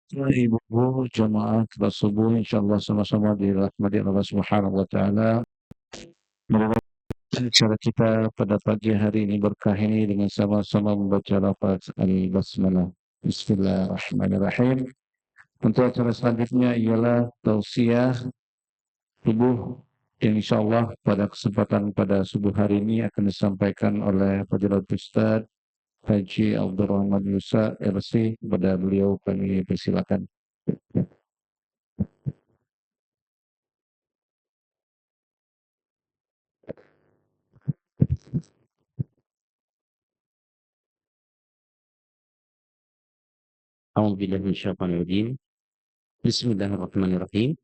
Ibu jamaah salat subuh insyaallah sama-sama dirahmati Allah Subhanahu wa taala. Mudah-mudahan cara kita pada pagi hari ini berkah ini dengan sama-sama membaca lafaz al-basmalah. Bismillahirrahmanirrahim. Untuk acara selanjutnya ialah tausiah subuh yang insyaallah pada kesempatan pada subuh hari ini akan disampaikan oleh Fadilatul Ustaz Haji Abdurrahman Yusa RC. Kepada beliau kami persilakan. A'udzubillahi minasyaitonir rajim. Bismillahirrahmanirrahim.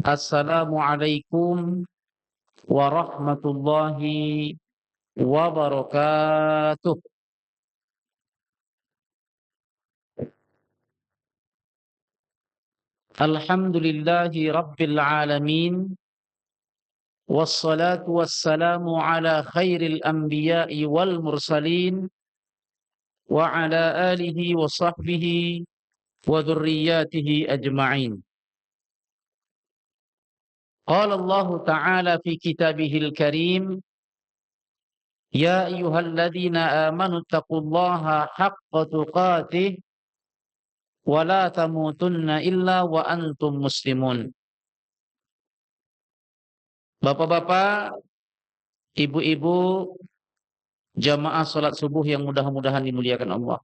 Assalamualaikum warahmatullahi wabarakatuh. Alhamdulillahi rabbil alamin. Wassalatu wassalamu ala khairil anbiya'i wal mursalin wa ala alihi wa sahbihi wa dhurriyyatihi ajma'in. Qala Allah Ta'ala fi kitabihil karim, ya ayyuhalladzina amanu taqullaha haqqa tuqatih wa la tamutunna illa wa antum muslimun. Bapak-bapak, ibu-ibu, jamaah salat subuh yang mudah-mudahan dimuliakan Allah.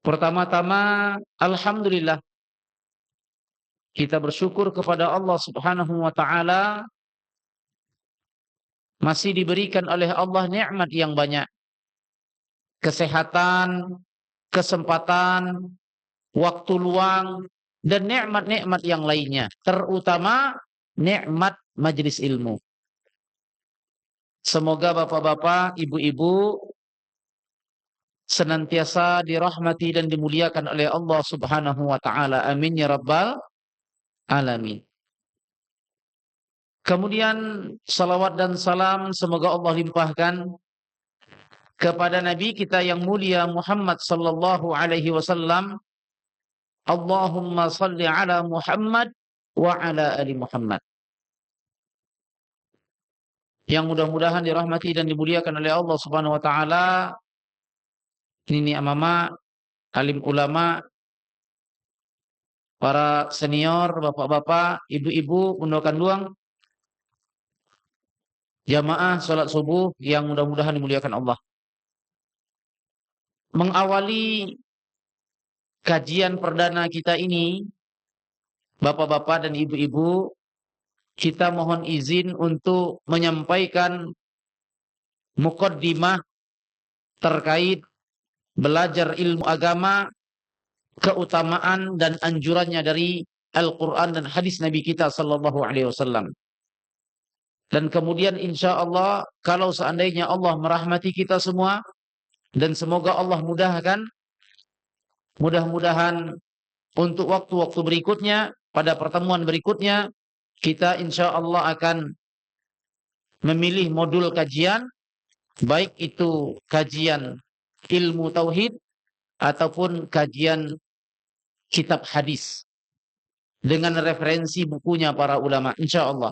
Pertama-tama, alhamdulillah kita bersyukur kepada Allah Subhanahu wa taala masih diberikan oleh Allah nikmat yang banyak. Kesehatan, kesempatan, waktu luang, dan nikmat-nikmat yang lainnya, terutama nikmat majelis ilmu. Semoga bapak-bapak, ibu-ibu senantiasa dirahmati dan dimuliakan oleh Allah Subhanahu wa taala. Amin ya rabbal alamin. Kemudian salawat dan salam semoga Allah limpahkan kepada Nabi kita yang mulia Muhammad sallallahu alaihi wasallam. Allahumma salli ala Muhammad wa ala ali Muhammad. Yang mudah-mudahan dirahmati dan dimuliakan oleh Allah Subhanahu wa taala. Ini amama, alim ulama, para senior, bapak-bapak, ibu-ibu, bunda kandung, jamaah salat subuh yang mudah-mudahan dimuliakan Allah. Mengawali kajian perdana kita ini, bapak-bapak dan ibu-ibu, kita mohon izin untuk menyampaikan muqaddimah terkait belajar ilmu agama, keutamaan dan anjurannya dari Al-Quran dan hadis Nabi kita sallallahu alaihi wasallam. Dan kemudian insya Allah, kalau seandainya Allah merahmati kita semua, dan semoga Allah mudahkan, mudah-mudahan untuk waktu-waktu berikutnya, pada pertemuan berikutnya, kita insya Allah akan memilih modul kajian, baik itu kajian ilmu tauhid ataupun kajian kitab hadis dengan referensi bukunya para ulama, insya Allah.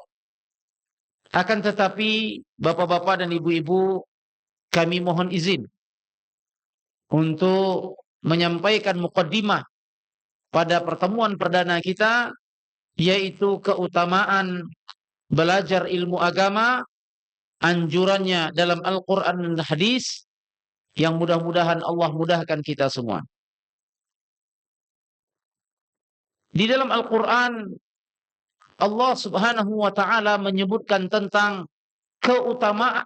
Akan tetapi bapak-bapak dan ibu-ibu, kami mohon izin untuk menyampaikan muqaddimah pada pertemuan perdana kita, yaitu keutamaan belajar ilmu agama, anjurannya dalam Al-Quran dan hadis, yang mudah-mudahan Allah mudahkan kita semua. Di dalam Al-Quran, Allah Subhanahu wa ta'ala menyebutkan tentang keutamaan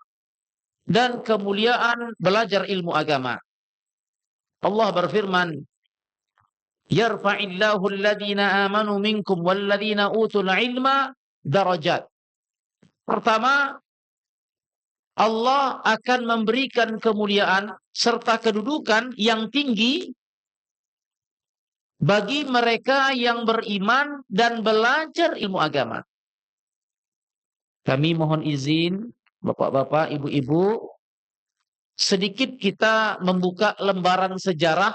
dan kemuliaan belajar ilmu agama. Allah berfirman, yarfa'illahu alladhina amanu minkum walladhina utul ilma darajat. Pertama, Allah akan memberikan kemuliaan serta kedudukan yang tinggi bagi mereka yang beriman dan belajar ilmu agama. Kami mohon izin, bapak-bapak, ibu-ibu, sedikit kita membuka lembaran sejarah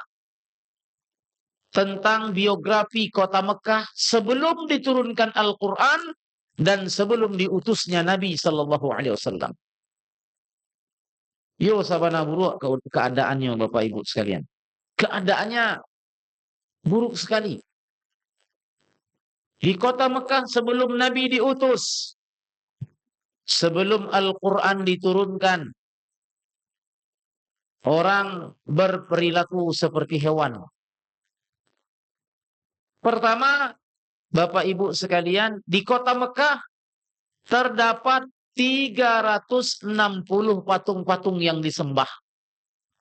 tentang biografi kota Mekah sebelum diturunkan Al-Quran dan sebelum diutusnya Nabi Sallallahu Alaihi Wasallam. Yo sabana buruk keadaannya Bapak Ibu sekalian. Keadaannya buruk sekali. Di kota Mekah sebelum Nabi diutus, sebelum Al-Quran diturunkan, orang berperilaku seperti hewan. Pertama, Bapak Ibu sekalian, di kota Mekah terdapat 360 patung-patung yang disembah.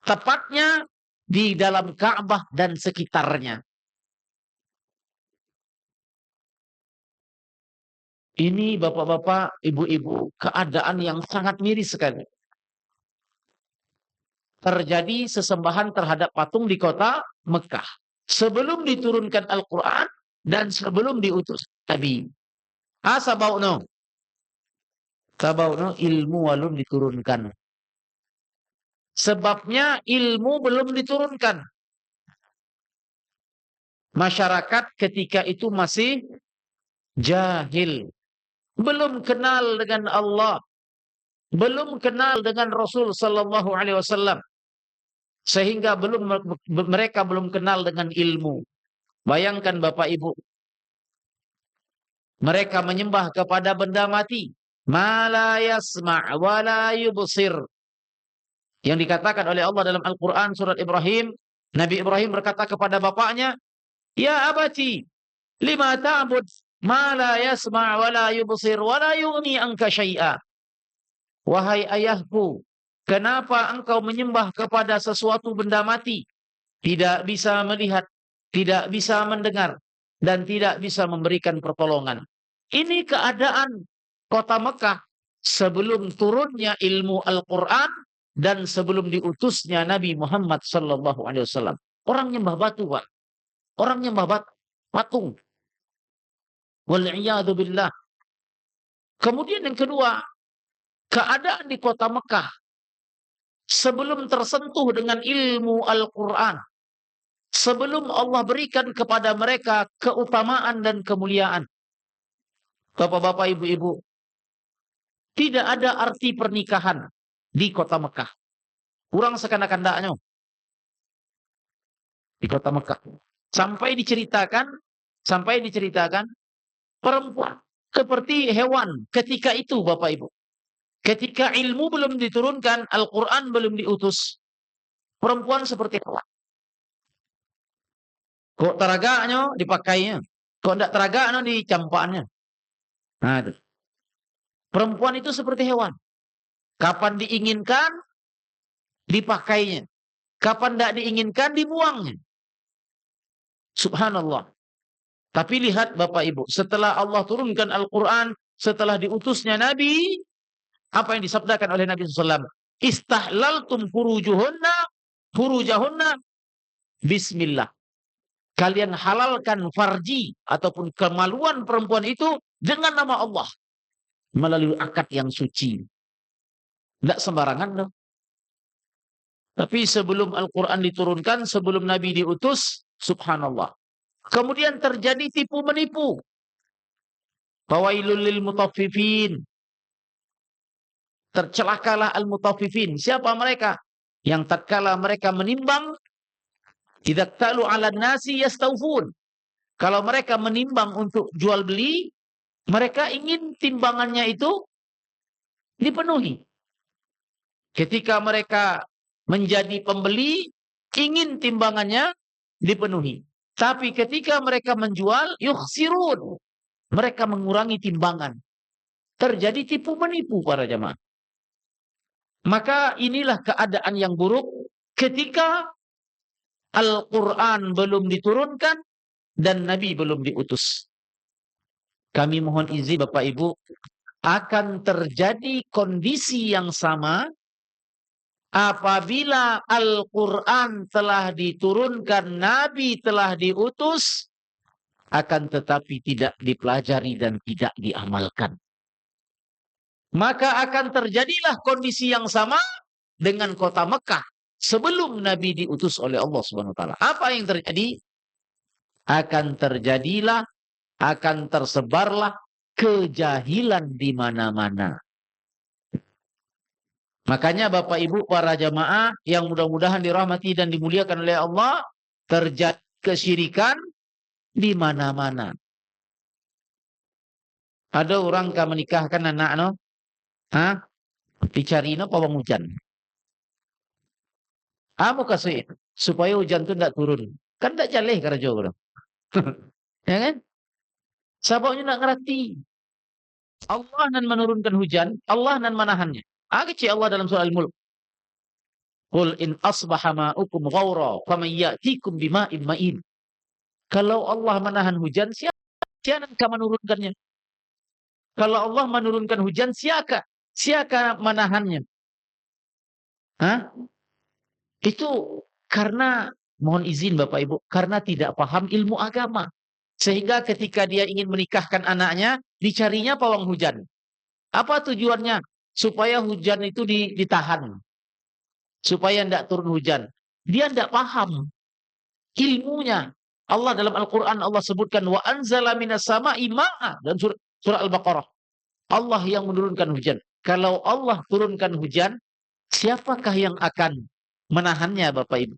Tepatnya di dalam Ka'bah dan sekitarnya. Ini bapak-bapak, ibu-ibu, keadaan yang sangat miris sekali. Terjadi sesembahan terhadap patung di kota Mekah. Sebelum diturunkan Al-Quran dan sebelum diutus Nabi. Asabauno. Sabauno ilmu walun diturunkan. Sebabnya ilmu belum diturunkan. Masyarakat ketika itu masih jahil. Belum kenal dengan Allah. Belum kenal dengan Rasul Sallallahu Alaihi Wasallam. Sehingga mereka belum kenal dengan ilmu. Bayangkan Bapak Ibu. Mereka menyembah kepada benda mati. Ma la yasma' wa la yubsir. Yang dikatakan oleh Allah dalam Al-Quran surat Ibrahim. Nabi Ibrahim berkata kepada bapaknya, Ya abati, lima ta'bud ma la yasma' wa la yubsir wa la yughni anka syai'a. Wahai ayahku, kenapa engkau menyembah kepada sesuatu benda mati? Tidak bisa melihat, tidak bisa mendengar, dan tidak bisa memberikan pertolongan. Ini keadaan kota Mekah sebelum turunnya ilmu Al-Quran dan sebelum diutusnya Nabi Muhammad Sallallahu Alaihi Wasallam. Orang nyembah batu, Pak. Orang nyembah patung. Wal'iyadu billah. Kemudian yang kedua, keadaan di kota Mekah sebelum tersentuh dengan ilmu Al-Quran. Sebelum Allah berikan kepada mereka keutamaan dan kemuliaan. Bapak-bapak, ibu-ibu, tidak ada arti pernikahan di kota Mekah. Kurang sekanak-kanaknya di kota Mekah. Sampai diceritakan perempuan seperti hewan ketika itu, Bapak Ibu. Ketika ilmu belum diturunkan, Al-Quran belum diutus, perempuan seperti hewan. Kok teragaknya dipakainya, kok tidak teragaknya dicampaknya. Nah, itu. Perempuan itu seperti hewan. Kapan diinginkan, dipakainya. Kapan tidak diinginkan, dibuangnya. Subhanallah. Tapi lihat Bapak Ibu, setelah Allah turunkan Al-Quran, setelah diutusnya Nabi, apa yang disabdakan oleh Nabi SAW? Istahlaltum furujahunna, bismillah. Kalian halalkan farji ataupun kemaluan perempuan itu dengan nama Allah. Melalui akad yang suci. Tidak sembarangan dong. Tapi sebelum Al-Quran diturunkan, sebelum Nabi diutus, subhanallah. Kemudian terjadi tipu menipu. Fawailul lil mutaffifin. Tercelakalah al-mutaffifin. Siapa mereka? Yang tatkala mereka menimbang, idza talu 'alan nasi yastawfun. Kalau mereka menimbang untuk jual beli, mereka ingin timbangannya itu dipenuhi. Ketika mereka menjadi pembeli, ingin timbangannya dipenuhi. Tapi ketika mereka menjual, yukhsirun. Mereka mengurangi timbangan. Terjadi tipu menipu para jamaah. Maka inilah keadaan yang buruk ketika Al-Quran belum diturunkan dan Nabi belum diutus. Kami mohon izin Bapak Ibu, akan terjadi kondisi yang sama apabila Al-Quran telah diturunkan, Nabi telah diutus, akan tetapi tidak dipelajari dan tidak diamalkan. Maka akan terjadilah kondisi yang sama dengan kota Mekah sebelum Nabi diutus oleh Allah Subhanahu wa taala. Apa yang terjadi? akan terjadilah, akan tersebarlah kejahilan di mana-mana. Makanya Bapak Ibu para jamaah yang mudah-mudahan dirahmati dan dimuliakan oleh Allah, terjadi kesyirikan di mana-mana. Ada orang kan menikahkan anak no, dicari no pawang hujan. Mau kasih supaya hujan itu tidak turun. Kan tidak jaleh kerja bro. Ya kan? Sababnya tidak ngerti. Allah nan menurunkan hujan, Allah nan menahannya. Kecil Allah dalam surah Al-Mulk. Qul in asbaha ma'ukum ghawra faman ya'tikum bima'in ma'in. Kalau Allah menahan hujan, siapa yang akan menurunkannya? Kalau Allah menurunkan hujan, siapa menahannya? Itu karena, mohon izin Bapak Ibu, karena tidak paham ilmu agama. Sehingga ketika dia ingin menikahkan anaknya, dicarinya pawang hujan. Apa tujuannya? Supaya hujan itu ditahan. Supaya tidak turun hujan. Dia tidak paham ilmunya. Allah dalam Al-Quran, Allah sebutkan, wa anzala minas sama'i ma'a. Dan surah Al-Baqarah. Allah yang menurunkan hujan. Kalau Allah turunkan hujan, siapakah yang akan menahannya Bapak Ibu?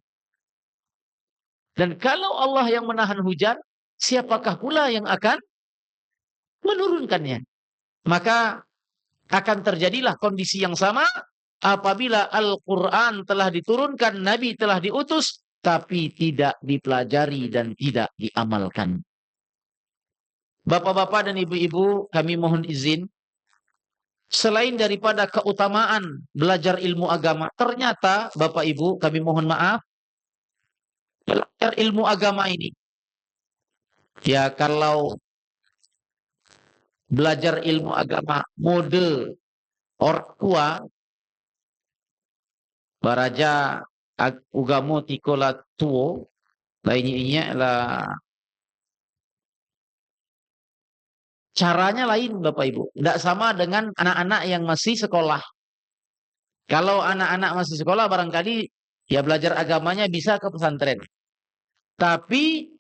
Dan kalau Allah yang menahan hujan, siapakah pula yang akan menurunkannya? Maka akan terjadilah kondisi yang sama apabila Al-Quran telah diturunkan, Nabi telah diutus, tapi tidak dipelajari dan tidak diamalkan. Bapak-bapak dan ibu-ibu, kami mohon izin, selain daripada keutamaan belajar ilmu agama, ternyata Bapak Ibu, kami mohon maaf, belajar ilmu agama ini, ya kalau belajar ilmu agama mode orang tua, baraja ugamo tikola tuo, lainnya lah caranya lain Bapak Ibu. Tidak sama dengan anak-anak yang masih sekolah. Kalau anak-anak masih sekolah barangkali ya belajar agamanya bisa ke pesantren. Tapi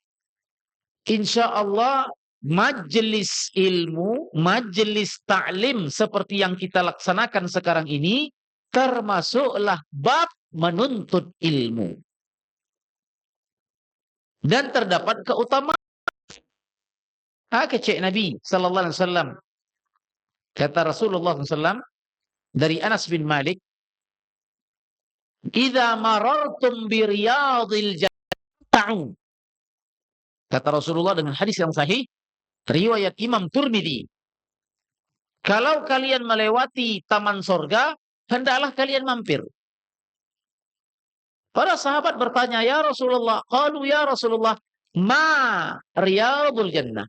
insya Allah majelis ilmu, majelis ta'lim seperti yang kita laksanakan sekarang ini termasuklah bab menuntut ilmu. Dan terdapat keutamaan. Kecek Nabi sallallahu alaihi wasallam. Kata Rasulullah SAW dari Anas bin Malik, "Idza marartum bi riyadil jannah." Kata Rasulullah dengan hadis yang sahih, riwayat Imam Turmidi. Kalau kalian melewati taman sorga, hendaklah kalian mampir. Para sahabat bertanya, ya Rasulullah, qalu ya Rasulullah, ma riyadul jannah.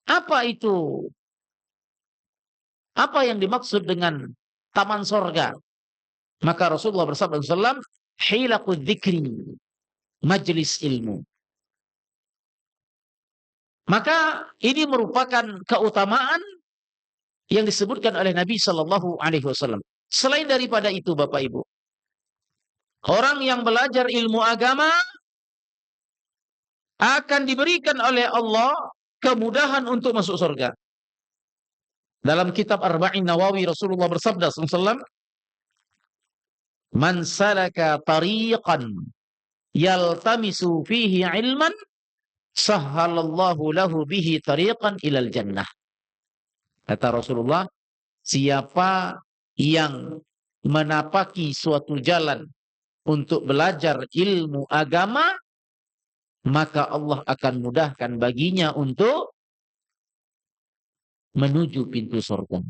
Apa itu? Apa yang dimaksud dengan taman sorga? Maka Rasulullah bersabda sallallahu hilaqud dzikri, majlis ilmu. Maka ini merupakan keutamaan yang disebutkan oleh Nabi sallallahu alaihi wasallam. Selain daripada itu Bapak Ibu, orang yang belajar ilmu agama akan diberikan oleh Allah kemudahan untuk masuk surga. Dalam kitab Arba'in Nawawi Rasulullah bersabda sallallahu, "Man salaka tariqan yaltamisu fihi ilman, sahhalallahu lahu bihi tariqan ilal jannah." Kata Rasulullah, siapa yang menapaki suatu jalan untuk belajar ilmu agama, maka Allah akan mudahkan baginya untuk menuju pintu surga.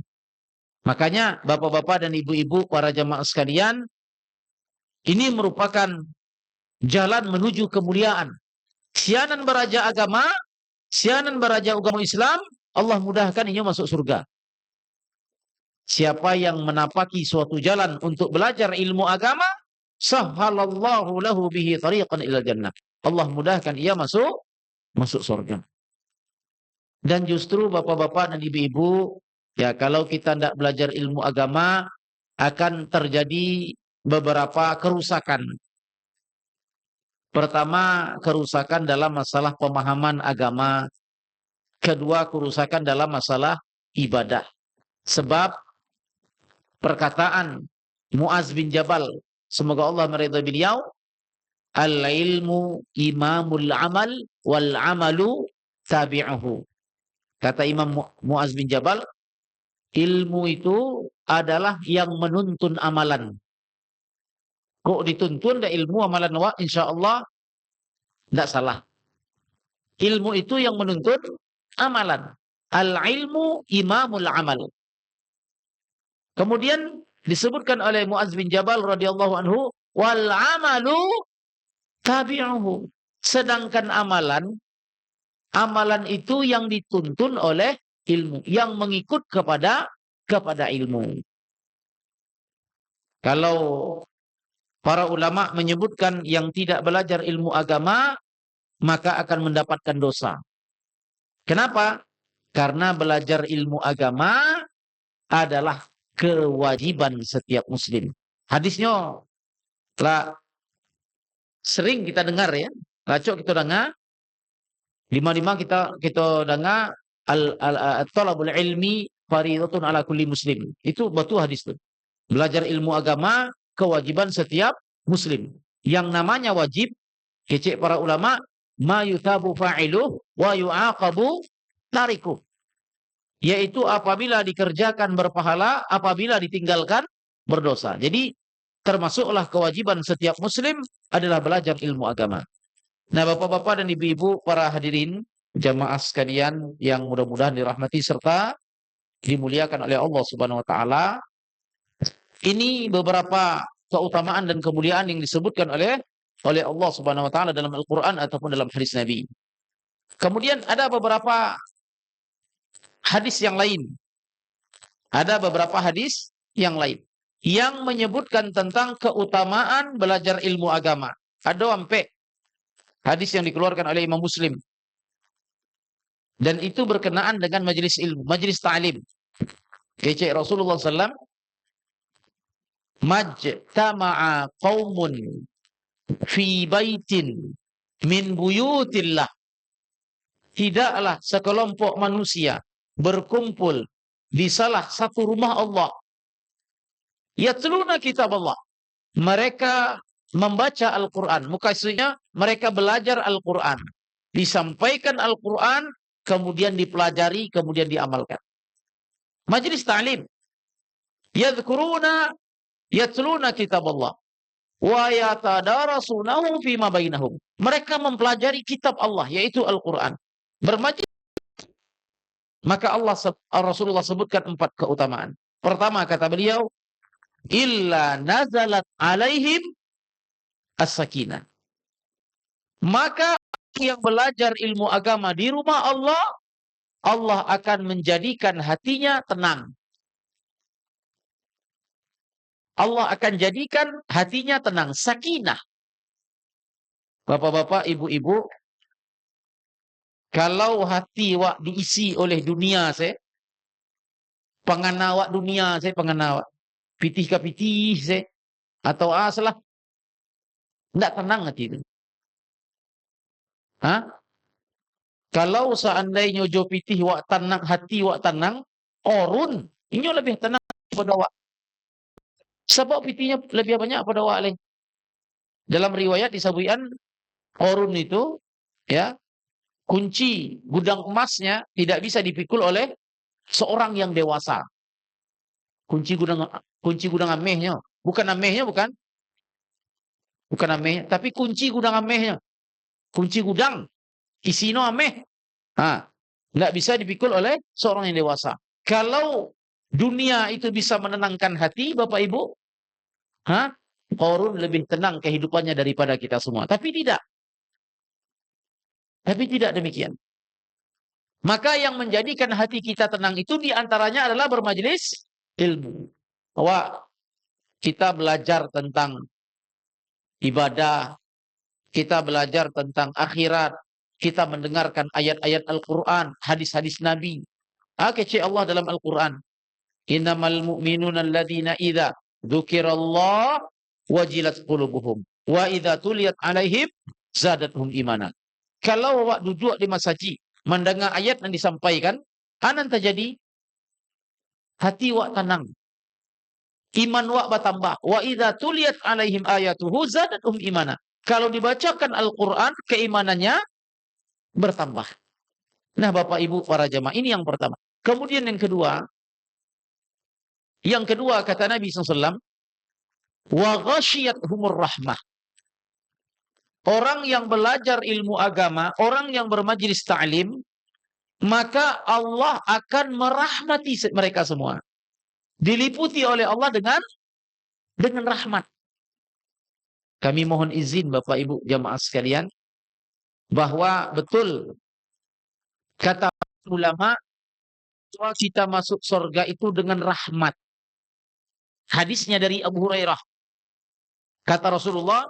Makanya bapak-bapak dan ibu-ibu para jamaah sekalian, ini merupakan jalan menuju kemuliaan. Sianan beraja agama, sianan beraja agama Islam, Allah mudahkan ini masuk surga. Siapa yang menapaki suatu jalan untuk belajar ilmu agama, sahhalallahu lahu bihi tariqan ilal jannah. Allah mudahkan ia masuk surga. Dan justru bapak-bapak dan ibu-ibu, ya kalau kita tidak belajar ilmu agama, akan terjadi beberapa kerusakan. Pertama, kerusakan dalam masalah pemahaman agama. Kedua, kerusakan dalam masalah ibadah. Sebab perkataan Muaz bin Jabal, semoga Allah meridhai beliau, al-ilmu imamul amal wal amalu tabi'uhu. Kata Imam Muaz bin Jabal, ilmu itu adalah yang menuntun amalan. Kok dituntun dah ilmu amalan wa, insya Allah tidak salah. Ilmu itu yang menuntun amalan. Al-ilmu imamul amal. Kemudian disebutkan oleh Muaz bin Jabal radhiyallahu anhu, wal amalu tabi'uhu. Sedangkan amalan itu yang dituntun oleh ilmu, yang mengikut kepada ilmu. Kalau para ulama menyebutkan yang tidak belajar ilmu agama, maka akan mendapatkan dosa. Kenapa? Karena belajar ilmu agama adalah kewajiban setiap muslim. Hadisnya telah sering kita dengar ya. Lacok kita dengar. Lima kita dengar talabul ilmi fardhatun ala kulli muslim. Itu betul hadis itu. Belajar ilmu agama kewajiban setiap muslim. Yang namanya wajib, kecek para ulama, ma yuthabu fa'iluh wa yu'aqabu tariku. Yaitu apabila dikerjakan berpahala, apabila ditinggalkan berdosa. Jadi termasuklah kewajiban setiap muslim adalah belajar ilmu agama. Nah, bapak-bapak dan ibu-ibu para hadirin jamaah sekalian yang mudah-mudahan dirahmati serta dimuliakan oleh Allah Subhanahu wa taala. Ini beberapa keutamaan dan kemuliaan yang disebutkan oleh Allah Subhanahu wa taala dalam Al-Qur'an ataupun dalam hadis Nabi. Kemudian ada beberapa hadis yang lain. Ada beberapa hadis yang lain yang menyebutkan tentang keutamaan belajar ilmu agama. Ada sampai hadis yang dikeluarkan oleh Imam Muslim. Dan itu berkenaan dengan majelis ilmu, majelis ta'lim. Kecek Rasulullah SAW, majtama'a qaumun fi baitin min buyutillah. Tidaklah sekelompok manusia berkumpul di salah satu rumah Allah. Yatluna kitab Allah. Mereka membaca Al-Quran. Maksudnya mereka belajar Al-Quran. Disampaikan Al-Quran, kemudian dipelajari, kemudian diamalkan. Majlis ta'lim. Yatluna kitab Allah. Wa yatadarasunahu fima bainahum. Mereka mempelajari kitab Allah, yaitu Al-Quran. Bermajlis. Maka Rasulullah sebutkan 4 keutamaan. Pertama kata beliau, illa nazalat alaihim as-sakinah. Maka yang belajar ilmu agama di rumah Allah, Allah akan menjadikan hatinya tenang. Allah akan jadikan hatinya tenang, sakinah. Bapak-bapak, ibu-ibu, kalau hati wak diisi oleh dunia saya, penganawak dunia saya, penganawak pitih ke pitih saya, atau salah, tidak tenang hati itu. Kalau seandainya jo pitih wak tenang, hati wak tenang, orun, ini lebih tenang pada wak. Sebab pitihnya lebih banyak pada wak lain. Dalam riwayat disebutkan orun itu, ya, kunci gudang emasnya tidak bisa dipikul oleh seorang yang dewasa. Kunci gudang amehnya, bukan amehnya, bukan amehnya, tapi kunci gudang amehnya. Kunci gudang isino ameh. Nggak bisa dipikul oleh seorang yang dewasa. Kalau dunia itu bisa menenangkan hati, Bapak Ibu, Qarun lebih tenang kehidupannya daripada kita semua. Tapi tidak demikian. Maka yang menjadikan hati kita tenang itu diantaranya adalah bermajelis ilmu. Bahwa kita belajar tentang ibadah, kita belajar tentang akhirat, kita mendengarkan ayat-ayat Al-Quran, hadis-hadis Nabi. Kecil Allah dalam Al-Quran. Innamal mu'minuna alladhina idza dzukirallah wajilat qulubuhum wa idza tuliyat alaihim zadathum imana. Kalau awak duduk di masjid mendengar ayat yang disampaikan, anan terjadi hati wak tenang, iman wak bertambah. Wa idza tuliyat alaihim ayatuhu zadathum imana. Kalau dibacakan Al-Qur'an, keimanannya bertambah. Nah, Bapak Ibu para jemaah, ini yang pertama. Kemudian yang kedua kata Nabi SAW, wa ghashiyathumur rahmah. Orang yang belajar ilmu agama, orang yang bermajlis ta'lim, maka Allah akan merahmati mereka semua. Diliputi oleh Allah dengan rahmat. Kami mohon izin Bapak Ibu jamaah sekalian, bahwa betul kata ulama, bahwa kita masuk surga itu dengan rahmat. Hadisnya dari Abu Hurairah. Kata Rasulullah,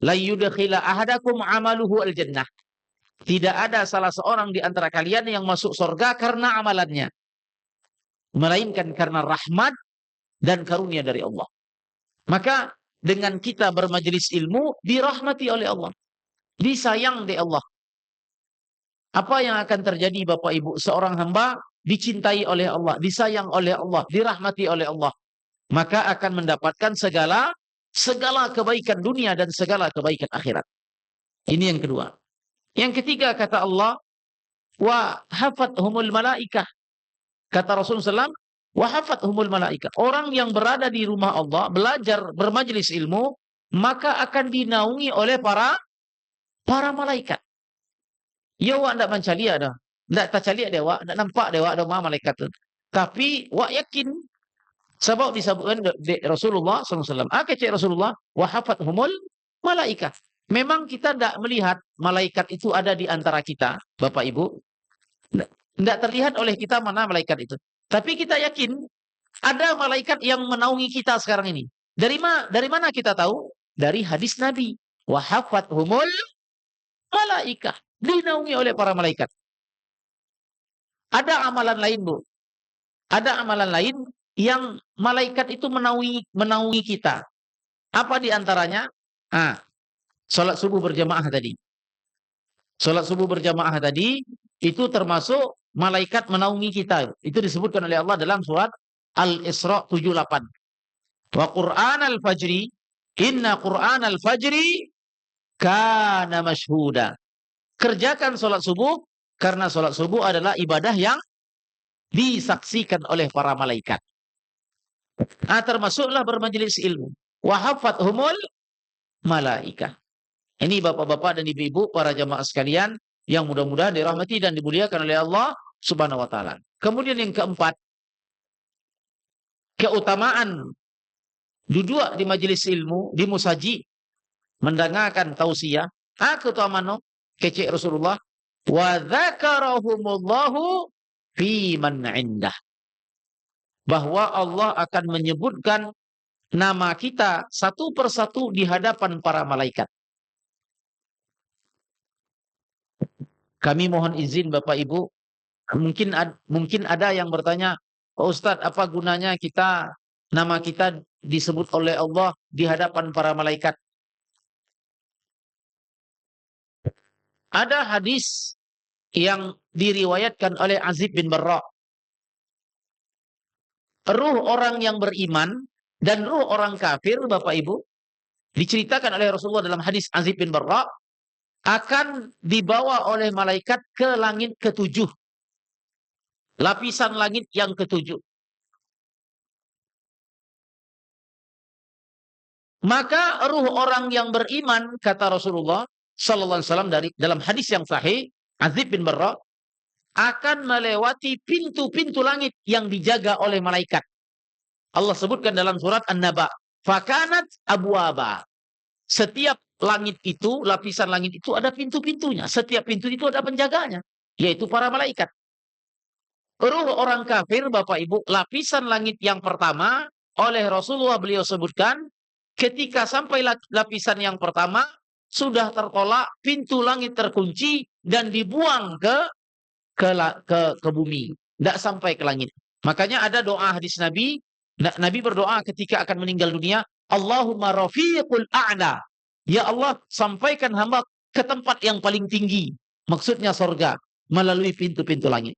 la yudkhila ahadakum amaluhu al-jannah. Tidak ada salah seorang di antara kalian yang masuk surga karena amalannya, melainkan karena rahmat dan karunia dari Allah. Maka dengan kita bermajelis ilmu, dirahmati oleh Allah, disayang oleh Allah. Apa yang akan terjadi Bapak Ibu? Seorang hamba dicintai oleh Allah, disayang oleh Allah, dirahmati oleh Allah, maka akan mendapatkan segala kebaikan dunia dan segala kebaikan akhirat. Ini yang kedua. Yang ketiga kata Allah, wa hafathumul malaikah. Kata Rasulullah SAW, wa hafathumul malaikah. Orang yang berada di rumah Allah, belajar bermajelis ilmu, maka akan dinaungi oleh para malaikat. Ya wak ndak mencari ada. Ndak tercali ada wak, ndak nampak ada wak ada malaikat tu. Tapi wak yakin, sebab disebutkan di Rasulullah SAW. Kecik Rasulullah, wa hafathumul malaikah. Memang kita tidak melihat malaikat itu ada di antara kita, Bapak Ibu. Tidak terlihat oleh kita mana malaikat itu. Tapi kita yakin ada malaikat yang menaungi kita sekarang ini. Dari mana kita tahu? Dari hadis Nabi. Wa hafathumul malaikah. Dinaungi oleh para malaikat. Ada amalan lain, Bu. Ada amalan lain yang malaikat itu menaungi kita. Apa di antaranya? Salat subuh berjamaah tadi. Salat subuh berjamaah tadi itu termasuk malaikat menaungi kita. Itu disebutkan oleh Allah dalam surat Al-Isra 78. Wa Qur'anal fajri, inna Qur'anal fajri kana mashhuda. Kerjakan salat subuh karena salat subuh adalah ibadah yang disaksikan oleh para malaikat. Termasuklah bermajelis ilmu. Wa hafathumul malaikah. Ini bapak-bapak dan ibu-ibu para jamaah sekalian yang mudah-mudahan dirahmati dan dimuliakan oleh Allah Subhanahu wa taala. Kemudian yang keempat, keutamaan duduk di majelis ilmu, di musaji, mendengarkan tausiah. Keutamaan kecik Rasulullah, wa dzakarahumullahu fi man indah. Bahwa Allah akan menyebutkan nama kita satu persatu di hadapan para malaikat. Kami mohon izin Bapak Ibu, mungkin ada yang bertanya, Pak Ustadz, apa gunanya nama kita disebut oleh Allah di hadapan para malaikat? Ada hadis yang diriwayatkan oleh Azib bin Barra. Ruh orang yang beriman dan ruh orang kafir, Bapak Ibu, diceritakan oleh Rasulullah dalam hadis Azib bin Barra, akan dibawa oleh malaikat ke langit ketujuh. Lapisan langit yang ketujuh. Maka ruh orang yang beriman, kata Rasulullah sallallahu alaihi wasallam dalam hadis yang sahih, Azib bin Barra, akan melewati pintu-pintu langit yang dijaga oleh malaikat. Allah sebutkan dalam surat An-Naba, fakanat abwaba. Setiap langit itu, lapisan langit itu ada pintu-pintunya. Setiap pintu itu ada penjaganya, yaitu para malaikat. Ruh orang kafir, Bapak Ibu, lapisan langit yang pertama, oleh Rasulullah beliau sebutkan, ketika sampai lapisan yang pertama, sudah tertolak, pintu langit terkunci, dan dibuang ke bumi. Tidak sampai ke langit. Makanya ada doa hadis Nabi, Nabi berdoa ketika akan meninggal dunia, Allahumma rafiqul a'la. Ya Allah, sampaikan hamba ke tempat yang paling tinggi, maksudnya sorga, melalui pintu-pintu langit.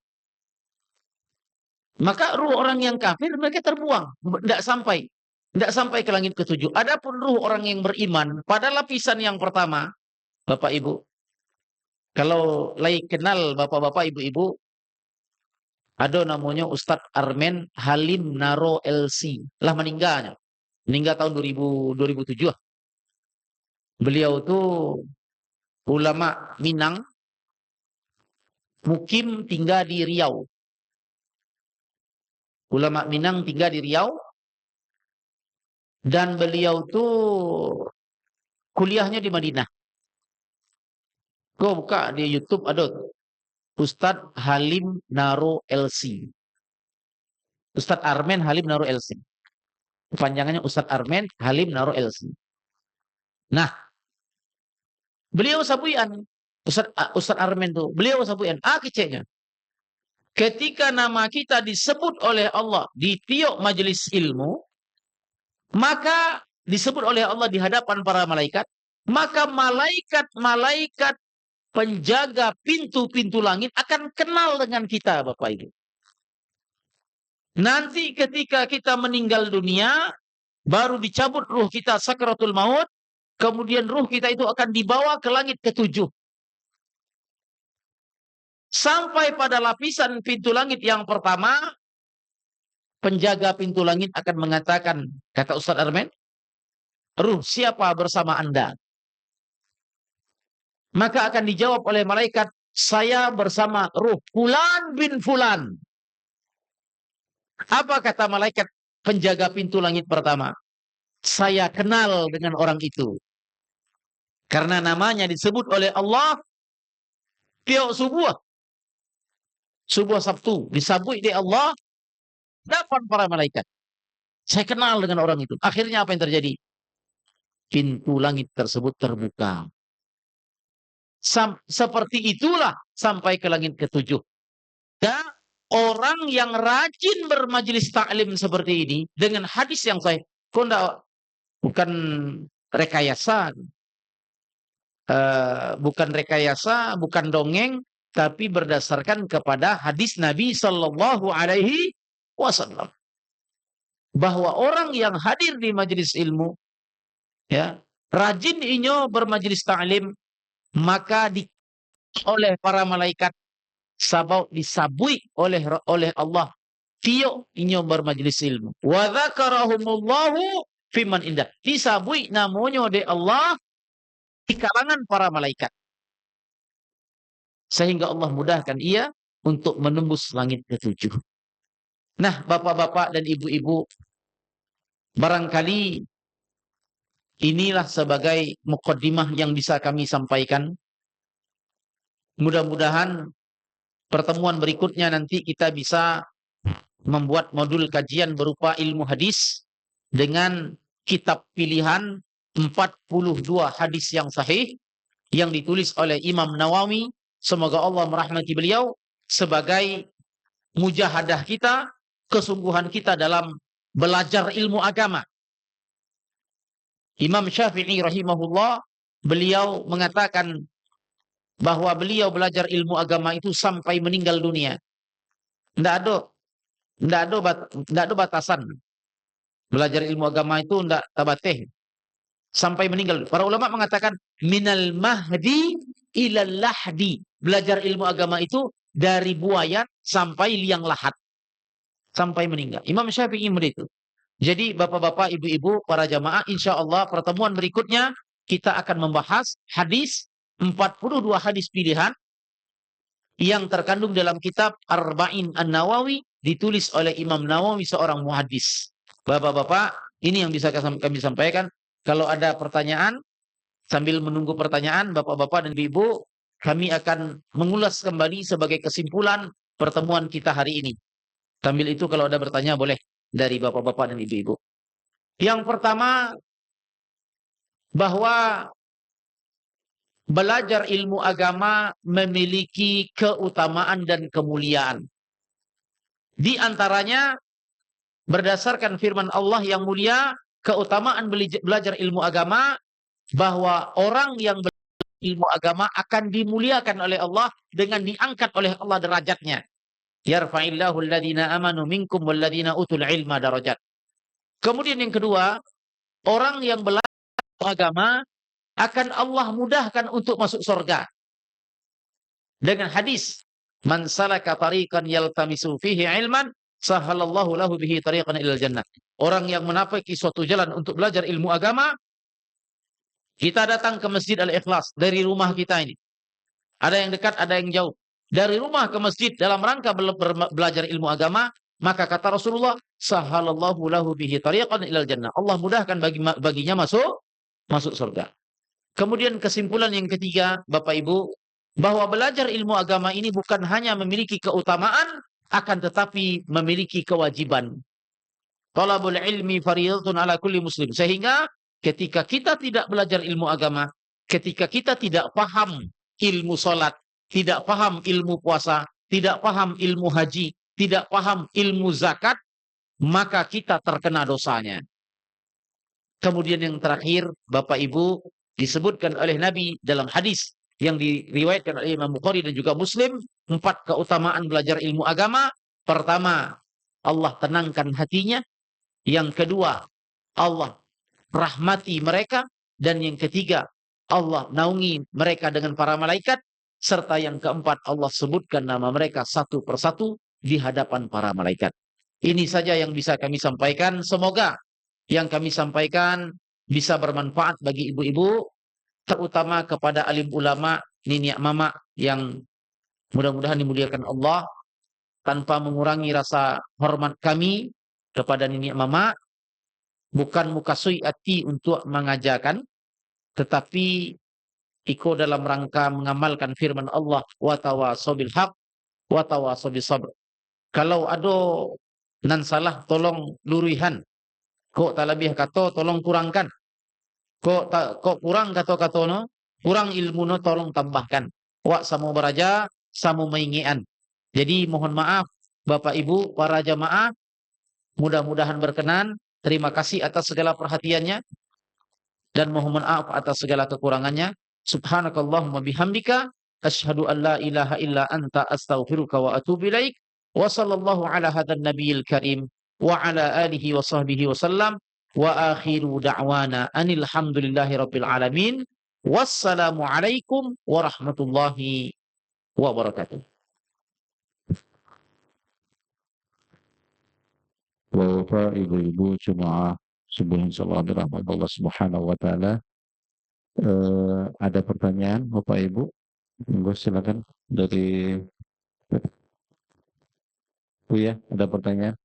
Maka ruh orang yang kafir mereka terbuang, tidak sampai ke langit ketujuh. Adapun ruh orang yang beriman pada lapisan yang pertama, Bapak Ibu, kalau lagi kenal Bapak-bapak Ibu-ibu, ada namanya Ustadz Armen Halim Naro LC, lah meninggalnya. Meninggal tahun 2007. Beliau itu ulama Minang, mukim tinggal di Riau. Ulama Minang tinggal di Riau, dan beliau tuh kuliahnya di Madinah. Kau buka di YouTube ada Ustadz Halim Naro LC. Ustadz Armen Halim Naro LC. Kepanjangannya Ustadz Armen Halim Naro LC. Nah, beliau sabuian. Ustadz Armen tuh, beliau sabuian. Keceknya. Ketika nama kita disebut oleh Allah di tiap majelis ilmu, maka disebut oleh Allah di hadapan para malaikat, maka malaikat-malaikat penjaga pintu-pintu langit akan kenal dengan kita, Bapak Ibu. Nanti ketika kita meninggal dunia, baru dicabut ruh kita sakratul maut, kemudian ruh kita itu akan dibawa ke langit ketujuh. Sampai pada lapisan pintu langit yang pertama, penjaga pintu langit akan mengatakan, kata Ustadz Armen, ruh siapa bersama Anda? Maka akan dijawab oleh malaikat, saya bersama ruh Fulan bin Fulan. Apa kata malaikat penjaga pintu langit pertama? Saya kenal dengan orang itu. Karena namanya disebut oleh Allah tiap subuh Sabtu disabui di Allah depan para malaikat. Saya kenal dengan orang itu. Akhirnya apa yang terjadi? Pintu langit tersebut terbuka. Seperti itulah sampai ke langit ketujuh. Dan orang yang rajin bermajelis taklim seperti ini dengan hadis yang sahih, bukan rekayasa, bukan dongeng, tapi berdasarkan kepada hadis Nabi Sallallahu Alaihi Wasallam, bahwa orang yang hadir di majelis ilmu, ya, rajin inyo bermajelis ta'lim, maka oleh para malaikat disabui oleh Allah tio inyo bermajelis ilmu. Wa dzakarahumullahu fiman indah. Disabui namanya oleh Allah di kalangan para malaikat. Sehingga Allah mudahkan ia untuk menembus langit ketujuh. Nah, bapak-bapak dan ibu-ibu, barangkali inilah sebagai mukaddimah yang bisa kami sampaikan. Mudah-mudahan pertemuan berikutnya nanti kita bisa membuat modul kajian berupa ilmu hadis dengan kitab pilihan 42 hadis yang sahih yang ditulis oleh Imam Nawawi. Semoga Allah merahmati beliau sebagai mujahadah kita, kesungguhan kita dalam belajar ilmu agama. Imam Syafi'i rahimahullah, beliau mengatakan bahwa beliau belajar ilmu agama itu sampai meninggal dunia. Tidak ada batasan. Belajar ilmu agama itu tidak tabateh. Sampai meninggal. Para ulama mengatakan minal mahdi ilal lahdi. Belajar ilmu agama itu dari buaya sampai liang lahat. Sampai meninggal. Imam Syafi'i begitu. Jadi bapak-bapak, ibu-ibu, para jamaah, insya Allah pertemuan berikutnya kita akan membahas hadis 42 hadis pilihan yang terkandung dalam kitab Arba'in An-Nawawi ditulis oleh Imam Nawawi, seorang muhaddis. Bapak-bapak, ini yang bisa kami sampaikan. Kalau ada pertanyaan, sambil menunggu pertanyaan, bapak-bapak dan ibu, kami akan mengulas kembali sebagai kesimpulan pertemuan kita hari ini. Sambil itu kalau ada bertanya boleh dari bapak-bapak dan ibu-ibu. Yang pertama, bahwa belajar ilmu agama memiliki keutamaan dan kemuliaan. Di antaranya berdasarkan firman Allah yang mulia, keutamaan belajar ilmu agama, bahwa orang yang ilmu agama akan dimuliakan oleh Allah dengan diangkat oleh Allah derajatnya. Yarfa'illahu alladhina amanu minkum walladhina utul ilma darajat. Kemudian yang kedua, orang yang belajar agama akan Allah mudahkan untuk masuk surga. Dengan hadis, man salaka tariqan yaltamisu fihi ilman, sahalallahu lahu bihi tariqan ilal jannah. Orang yang menapaki suatu jalan untuk belajar ilmu agama, kita datang ke Masjid Al-Ikhlas dari rumah kita ini. Ada yang dekat, ada yang jauh. Dari rumah ke masjid dalam rangka belajar ilmu agama, maka kata Rasulullah, sahalallahu lahu bihi tariqan ilal jannah. Allah mudahkan baginya masuk surga. Kemudian kesimpulan yang ketiga, Bapak Ibu, bahwa belajar ilmu agama ini bukan hanya memiliki keutamaan, akan tetapi memiliki kewajiban. Talabul ilmi fardhatun ala kulli muslim. Sehingga ketika kita tidak belajar ilmu agama, ketika kita tidak paham ilmu salat, tidak paham ilmu puasa, tidak paham ilmu haji, tidak paham ilmu zakat, maka kita terkena dosanya. Kemudian yang terakhir, Bapak Ibu, disebutkan oleh Nabi dalam hadis yang diriwayatkan oleh Imam Bukhari dan juga Muslim, 4 keutamaan belajar ilmu agama. Pertama, Allah tenangkan hatinya. Yang kedua, Allah rahmati mereka. Dan yang ketiga, Allah naungi mereka dengan para malaikat. Serta yang keempat, Allah sebutkan nama mereka satu persatu di hadapan para malaikat. Ini saja yang bisa kami sampaikan. Semoga yang kami sampaikan bisa bermanfaat bagi ibu-ibu, terutama kepada alim ulama, niniak mama yang mudah-mudahan dimuliakan Allah, tanpa mengurangi rasa hormat kami kepada niniak mama. Bukan muka suiati untuk mengajarkan, tetapi iko dalam rangka mengamalkan firman Allah, wa tawasau bil haq wa tawasau bis sabr. Kalau ada nan salah tolong lurihan, kok tak lebih kata tolong kurangkan. Kok kurang kata-kata no, kurang ilmu no tolong tambahkan. Wak samu beraja, samu maingian. Jadi mohon maaf Bapak Ibu, para jamaah, mudah-mudahan berkenan. Terima kasih atas segala perhatiannya dan mohon maaf atas segala kekurangannya. Subhanakallahumma bihamdika asyhadu an la ilaha illa anta astaghfiruka wa atubu ilaik. Wa sallallahu ala hadan nabiyil karim wa ala alihi wa sahbihi wa sallam. Wa akhiru da'wana anil hamdulillahi rabbil alamin. Wassalamu alaikum warahmatullahi wabarakatuh. Bapak, ibu-ibu, jemaah subuh insyaallah dirahmati Allah Subhanahu wa taala. Ada pertanyaan Bapak Ibu? Monggo silakan dari ya, ada pertanyaan?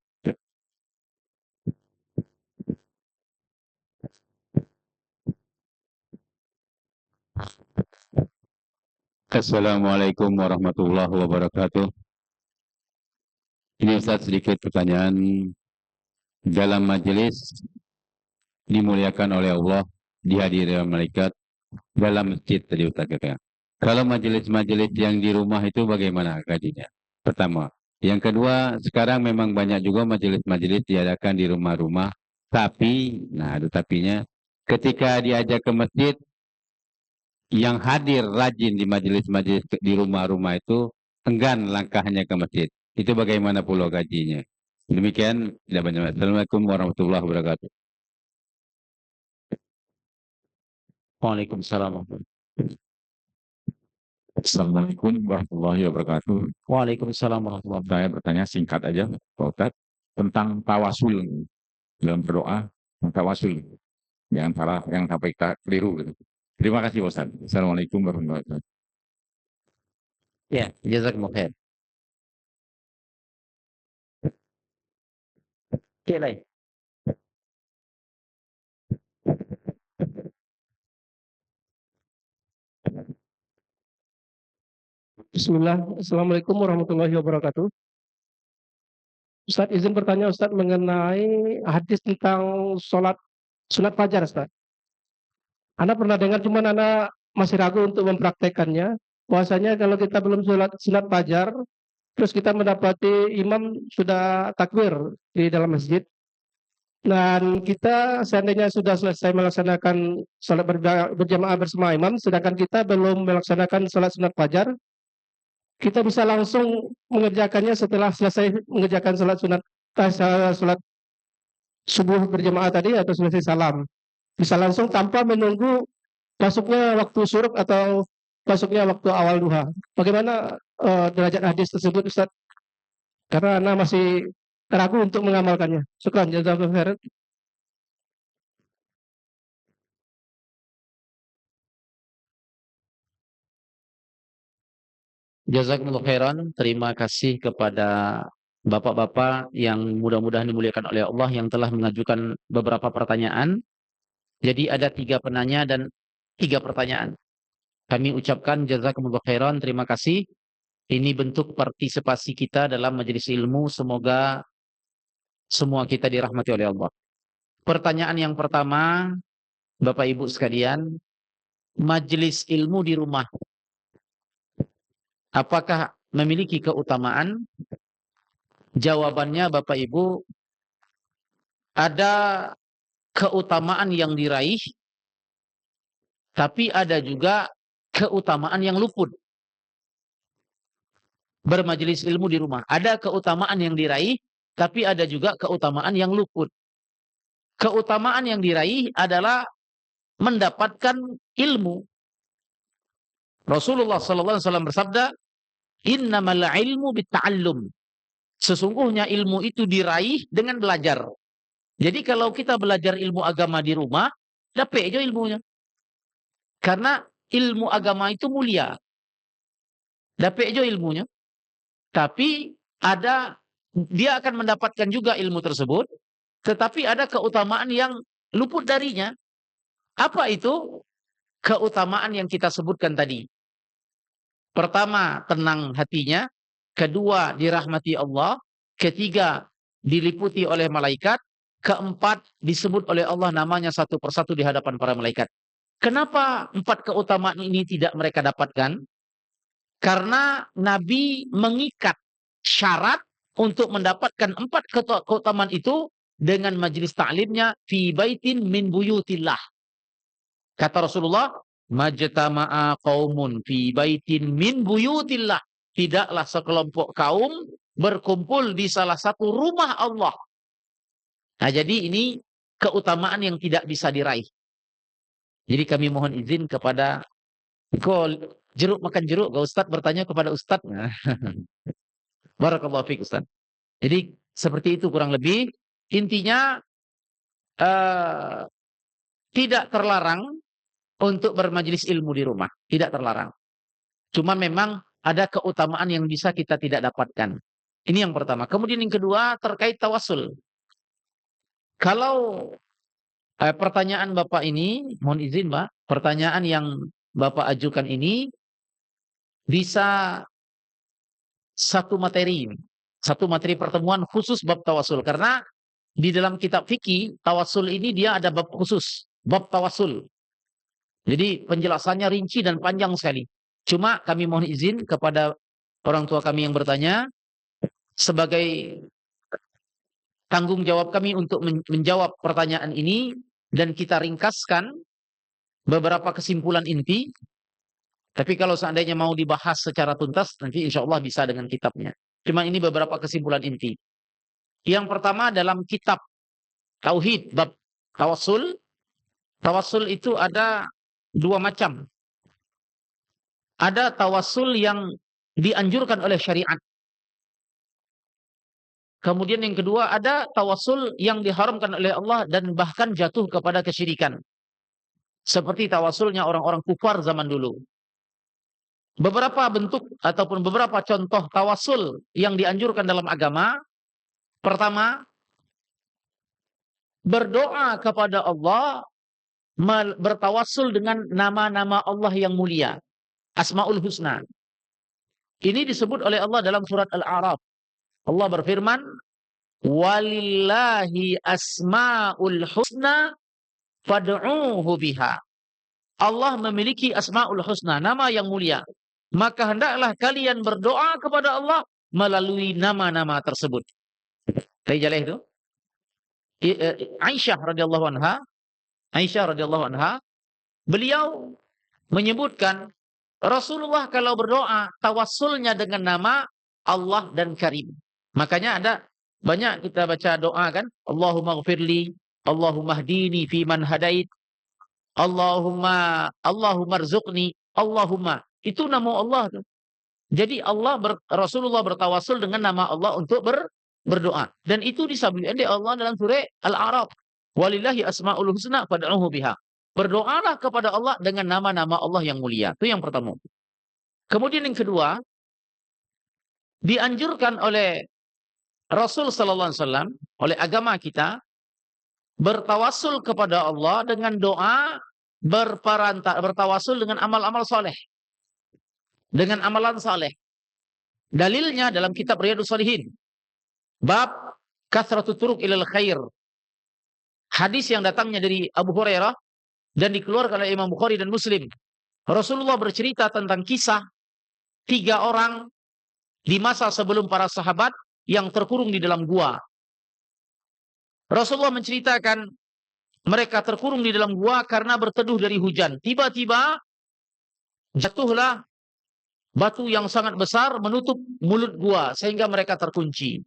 Assalamualaikum warahmatullahi wabarakatuh. Ini Ustaz sedikit pertanyaan. Dalam majelis dimuliakan oleh Allah, dihadiri oleh malaikat, dalam masjid tadi Ustaz katakan. Kalau majelis-majelis yang di rumah itu bagaimana gajinya? Pertama. Yang kedua, sekarang memang banyak juga majelis-majelis diadakan di rumah-rumah. Tapi, nah ada tapinya, ketika diajak ke masjid, yang hadir rajin di majelis-majelis di rumah-rumah itu enggan langkahnya ke masjid. Itu bagaimana pula gajinya? Demikian, tidak banyak. Assalamualaikum warahmatullahi wabarakatuh. Waalaikumsalam. Assalamualaikum warahmatullahi wabarakatuh. Waalaikumsalam warahmatullahi wabarakatuh. Saya bertanya singkat aja, Pak Ustadz, tentang tawasul dalam berdoa, tawasul. Jangan salah, yang sampai kita keliru. Gitu. Terima kasih Pak Ustadz. Assalamualaikum warahmatullahi wabarakatuh. Ya, jazakumullah khair. Okey lain. Bismillah, Assalamualaikum warahmatullahi wabarakatuh. Ustadz izin bertanya Ustadz mengenai hadis tentang sunat fajar Ustadz. Anda pernah dengar, cuman Anda masih ragu untuk mempraktekannya. Bahwasanya kalau kita belum sunat fajar, terus kita mendapati imam sudah takbir di dalam masjid, Dan kita seandainya sudah selesai melaksanakan salat berjamaah bersama imam, sedangkan kita belum melaksanakan salat sunat fajar, kita bisa langsung mengerjakannya setelah selesai mengerjakan salat sunat salat subuh berjamaah tadi atau selesai salam. Bisa langsung tanpa menunggu masuknya waktu syuruk atau masuknya waktu awal duha. Bagaimana derajat hadis tersebut, Ustaz? Karena Anda masih ragu untuk mengamalkannya. Syukran, jazakallahu khairan. Jazakumullah khairan. Terima kasih kepada bapak-bapak yang mudah-mudahan dimuliakan oleh Allah yang telah mengajukan beberapa pertanyaan. Jadi ada 3 penanya dan 3 pertanyaan. Kami ucapkan jazakumullah khairan, terima kasih. Ini bentuk partisipasi kita dalam majelis ilmu. Semoga semua kita dirahmati oleh Allah. Pertanyaan yang pertama, Bapak Ibu sekalian, majelis ilmu di rumah, apakah memiliki keutamaan? Jawabannya Bapak Ibu, ada keutamaan yang diraih, tapi ada juga keutamaan yang luput. Bermajelis ilmu di rumah, ada keutamaan yang diraih, tapi ada juga keutamaan yang luput. Keutamaan yang diraih adalah mendapatkan ilmu. Rasulullah SAW bersabda, innamal ilmu bitta'allum. Sesungguhnya ilmu itu diraih dengan belajar. Jadi kalau kita belajar ilmu agama di rumah, dapat aja ilmunya. Karena ilmu agama itu mulia. Dapat aja ilmunya. Tapi dia akan mendapatkan juga ilmu tersebut, tetapi ada keutamaan yang luput darinya. Apa itu? Keutamaan yang kita sebutkan tadi. Pertama, tenang hatinya. Kedua, dirahmati Allah. Ketiga, diliputi oleh malaikat. Keempat, disebut oleh Allah namanya satu persatu di hadapan para malaikat. Kenapa 4 keutamaan ini tidak mereka dapatkan? Karena Nabi mengikat syarat untuk mendapatkan 4 keutamaan itu dengan majelis ta'limnya fi baitin min buyutillah. Kata Rasulullah, majtama'a qaumun fi baitin min buyutillah. Tidaklah sekelompok kaum berkumpul di salah satu rumah Allah. Nah, jadi ini keutamaan yang tidak bisa diraih. Jadi kami mohon izin kepada jeruk makan jeruk, gak Ustadz bertanya kepada Ustadz. Barakallahu fiik Ustadz. Jadi seperti itu kurang lebih. Intinya tidak terlarang untuk bermajelis ilmu di rumah. Tidak terlarang. Cuma memang ada keutamaan yang bisa kita tidak dapatkan. Ini yang pertama. Kemudian yang kedua terkait tawasul. Kalau pertanyaan Bapak ini, mohon izin Pak, pertanyaan yang Bapak ajukan ini bisa satu materi pertemuan khusus bab tawasul. Karena di dalam kitab fikih, tawasul ini dia ada bab khusus, bab tawasul. Jadi penjelasannya rinci dan panjang sekali. Cuma kami mohon izin kepada orang tua kami yang bertanya, sebagai tanggung jawab kami untuk menjawab pertanyaan ini, dan kita ringkaskan beberapa kesimpulan inti. Tapi kalau seandainya mau dibahas secara tuntas, nanti insya Allah bisa dengan kitabnya. Cuma ini beberapa kesimpulan inti. Yang pertama dalam kitab Tauhid, bab tawasul. Tawasul itu ada 2 macam. Ada tawasul yang dianjurkan oleh syariat. Kemudian yang kedua ada tawasul yang diharamkan oleh Allah dan bahkan jatuh kepada kesyirikan. Seperti tawasulnya orang-orang kufar zaman dulu. Beberapa bentuk ataupun beberapa contoh tawasul yang dianjurkan dalam agama. Pertama, berdoa kepada Allah, bertawasul dengan nama-nama Allah yang mulia. Asmaul Husna. Ini disebut oleh Allah dalam surat Al-A'raf. Allah berfirman, walillahi asmaul husna fad'uuhu biha. Allah memiliki asmaul husna, nama yang mulia. Maka hendaklah kalian berdoa kepada Allah melalui nama-nama tersebut. Itu. Aisyah radhiyallahu anha, beliau menyebutkan Rasulullah kalau berdoa tawassulnya dengan nama Allah dan Karim. Makanya ada banyak kita baca doa kan, Allahumma ghfirli, Allahumma hdini fi man hadait, Allahumma rzuqni, Allahumma. Itu nama Allah tuh. Jadi Rasulullah bertawassul dengan nama Allah untuk berdoa. Dan itu disebutkan di Allah dalam surah Al-A'raf. Walillahi asma'ul husna fad'uhu biha. Berdoalah kepada Allah dengan nama-nama Allah yang mulia. Itu yang pertama. Kemudian yang kedua, dianjurkan oleh Rasul sallallahu alaihi wasallam, oleh agama kita, bertawassul kepada Allah dengan doa, bertawassul dengan amal-amal soleh. Dengan amalan saleh. Dalilnya dalam kitab Riyadhus Shalihin. Bab kathratu turuq ilal khair. Hadis yang datangnya dari Abu Hurairah dan dikeluarkan oleh Imam Bukhari dan Muslim. Rasulullah bercerita tentang kisah 3 orang di masa sebelum para sahabat yang terkurung di dalam gua. Rasulullah menceritakan mereka terkurung di dalam gua karena berteduh dari hujan. Tiba-tiba jatuhlah batu yang sangat besar menutup mulut gua sehingga mereka terkunci.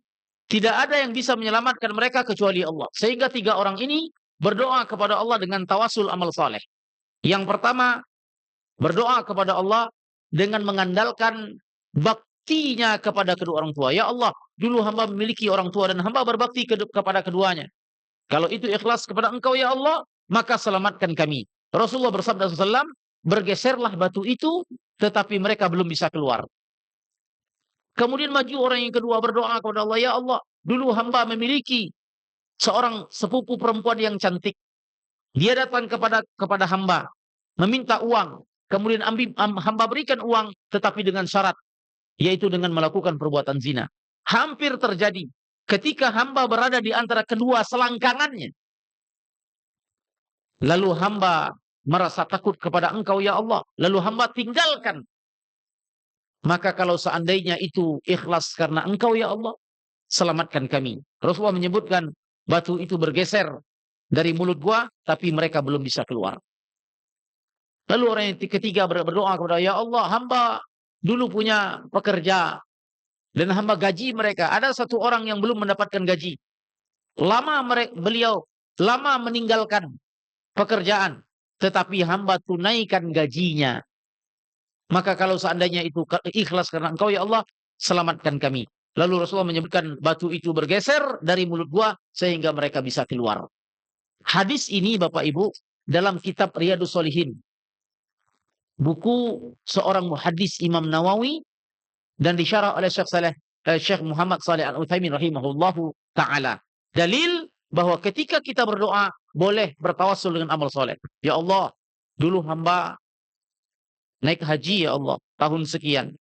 Tidak ada yang bisa menyelamatkan mereka kecuali Allah. Sehingga 3 orang ini berdoa kepada Allah dengan tawasul amal saleh. Yang pertama, berdoa kepada Allah dengan mengandalkan baktinya kepada kedua orang tua. Ya Allah, dulu hamba memiliki orang tua dan hamba berbakti kepada keduanya. Kalau itu ikhlas kepada Engkau ya Allah, maka selamatkan kami. Rasulullah bersabda SAW, bergeserlah batu itu, tetapi mereka belum bisa keluar. Kemudian maju orang yang kedua berdoa kepada Allah, ya Allah, dulu hamba memiliki seorang sepupu perempuan yang cantik. Dia datang kepada hamba, meminta uang. Kemudian hamba berikan uang, tetapi dengan syarat, yaitu dengan melakukan perbuatan zina. Hampir terjadi ketika hamba berada di antara kedua selangkangannya. Lalu hamba merasa takut kepada Engkau ya Allah. Lalu hamba tinggalkan. Maka kalau seandainya itu ikhlas karena Engkau ya Allah, selamatkan kami. Rasulullah menyebutkan batu itu bergeser dari mulut gua, tapi mereka belum bisa keluar. Lalu orang yang ketiga berdoa kepada ya Allah, hamba dulu punya pekerja dan hamba gaji mereka. Ada 1 orang yang belum mendapatkan gaji. Beliau lama meninggalkan pekerjaan, tetapi hamba tunaikan gajinya. Maka kalau seandainya itu ikhlas karena Engkau ya Allah, selamatkan kami. Lalu Rasulullah menyebutkan batu itu bergeser dari mulut gua sehingga mereka bisa keluar. Hadis ini Bapak Ibu dalam kitab Riyadhus Shalihin. Buku seorang muhaddis Imam Nawawi dan disyarah oleh Syekh Muhammad Shalih Al-Utsaimin rahimahullahu taala. Dalil bahwa ketika kita berdoa boleh bertawassul dengan amal soleh. Ya Allah, dulu hamba naik haji ya Allah, tahun sekian.